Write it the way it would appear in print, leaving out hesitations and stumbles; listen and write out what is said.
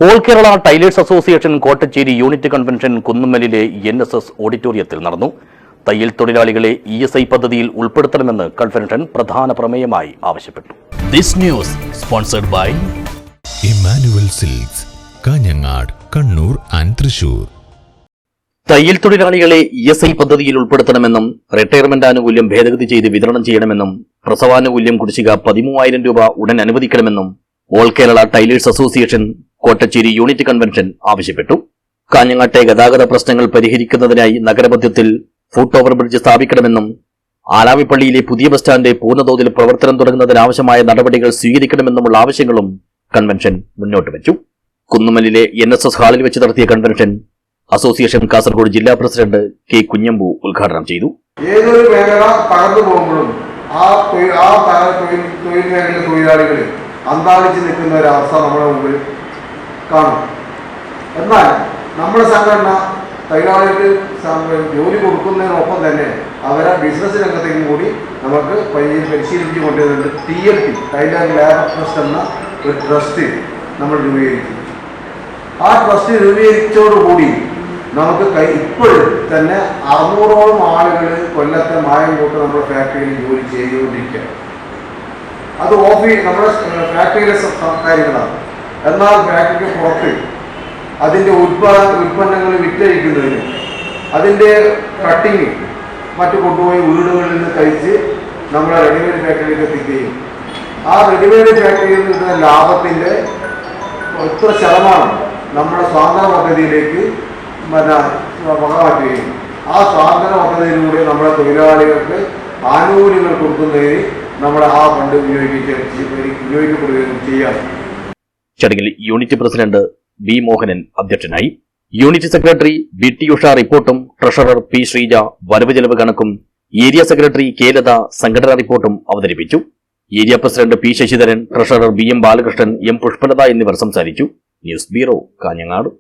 All Kerala tailors association Kottachery unit convention കുന്നുമ്മലിലെ NSS ഓഡിറ്റോറിയത്തിൽ നടന്നു. തയ്യൽ തൊഴിലാളികളെ ESI പദ്ധതിയിൽ ഉൾപ്പെടുത്തണമെന്ന് കൺവെൻഷൻ പ്രധാന പ്രമേയമായി ആവശ്യപ്പെട്ടു. This news sponsored by Emmanuel Silks, Kanhangad, Kannur and Thrissur. തയ്യൽ തൊഴിലാളികളെ ESI പദ്ധതിയിൽ ഉൾപ്പെടുത്തണമെന്നും റിട്ടയർമെന്റ് ആനുകൂല്യം ഭേദഗതി ചെയ്ത് വിതരണം ചെയ്യണമെന്നും പ്രസവാനുകൂല്യം കുടിശ്ശിക 13,000 രൂപ ഉടൻ അനുവദിക്കണമെന്നും all Kerala tailors association Kottachery unit convention ആവശ്യപ്പെട്ടു. കാഞ്ഞങ്ങാട്ടെ ഗതാഗത പ്രശ്നങ്ങൾ പരിഹരിക്കുന്നതിനായി നഗരമധ്യത്തിൽ ഫുട് ഓവർ ബ്രിഡ്ജ് സ്ഥാപിക്കണമെന്നും ആലാമിപ്പള്ളിയിലെ പുതിയ ബസ് സ്റ്റാൻഡ് പൂർണ്ണതോതിൽ പ്രവർത്തനം തുടങ്ങുന്നതിനാവശ്യമായ നടപടികൾ സ്വീകരിക്കണമെന്നുമുള്ള ആവശ്യങ്ങളും കൺവെൻഷൻ മുന്നോട്ട് വെച്ചു. കുന്നുമലിലെ NSS ഹാളിൽ വെച്ച് നടത്തിയ കൺവെൻഷൻ അസോസിയേഷൻ കാസർഗോഡ് ജില്ലാ പ്രസിഡന്റ് K. കുഞ്ഞമ്പു ഉദ്ഘാടനം ചെയ്തു. ഏതൊരു മേഖല തകർന്നു പോകുമ്പോഴും ആ തൊഴിൽ മേഖല തൊഴിലാളികൾ അന്താളിച്ച് നിൽക്കുന്ന ഒരവസ്ഥ നമ്മുടെ മുമ്പിൽ കാണും. എന്നാൽ നമ്മുടെ സംഘടന തൊഴിലാളികൾക്ക് ജോലി കൊടുക്കുന്നതിനൊപ്പം തന്നെ അവരെ ബിസിനസ് രംഗത്തേക്കും കൂടി നമുക്ക് പരിശീലിപ്പിച്ച് കൊണ്ടുവരുന്നുണ്ട്. TLT ടൈലർ ലേബർ ട്രസ്റ്റ് എന്ന ഒരു ട്രസ്റ്റ് നമ്മൾ രൂപീകരിച്ചു. ആ ട്രസ്റ്റ് രൂപീകരിച്ചതോടുകൂടി നമുക്ക് ഇപ്പോൾ തന്നെ 600ഓളം ആളുകൾ കൊല്ലത്തെ മായംകോട്ട് നമ്മുടെ ഫാക്ടറിയിൽ ജോലി ചെയ്തുകൊണ്ടിരിക്കുകയാണ്. അത് നമ്മുടെ ഫാക്ടറിയിലെ കാര്യങ്ങളാണ്. എന്നാൽ ഫാക്ടറിക്ക് പുറത്ത് അതിൻ്റെ ഉൽപ്പന്നങ്ങൾ വിറ്റഴിക്കുന്നതിന് അതിൻ്റെ കട്ടിങ് മറ്റു കൊണ്ടുപോയി വീടുകളിൽ നിന്ന് കഴിച്ച് നമ്മളെ റെഡിമെയ്ഡ് ഫാക്ടറിയിലേക്ക് എത്തിക്കുകയും ആ റെഡിമെയ്ഡ് ഫാക്ടറിയിൽ നിന്നുള്ള ലാഭത്തിൻ്റെ എത്ര ശതമാനം നമ്മുടെ സ്വാതന്ത്ര്യ പദ്ധതിയിലേക്ക് വകമാറ്റുകയും ആ സ്വാതന്ത്ര്യ പദ്ധതിയിലൂടെ നമ്മുടെ തൊഴിലാളികൾക്ക് ആനുകൂല്യങ്ങൾ കൊടുക്കുന്നതിന് നമ്മുടെ ആ ഫണ്ട് ഉപയോഗിക്കപ്പെടുകയും ചെയ്യാം. ചടങ്ങിൽ യൂണിറ്റ് പ്രസിഡന്റ് B. മോഹനൻ അധ്യക്ഷനായി. യൂണിറ്റ് സെക്രട്ടറി BT ഉഷ റിപ്പോർട്ടും ട്രഷറർ P. ശ്രീജ വരവ് ചെലവ് കണക്കും ഏരിയ സെക്രട്ടറി K. ലത സംഘടനാ റിപ്പോർട്ടും അവതരിപ്പിച്ചു. Area president P. Sasidharan, treasurer BM. Balakrishnan, M. Pushpalatha എന്നിവർ സംസാരിച്ചു. News bureau, Kanhangad.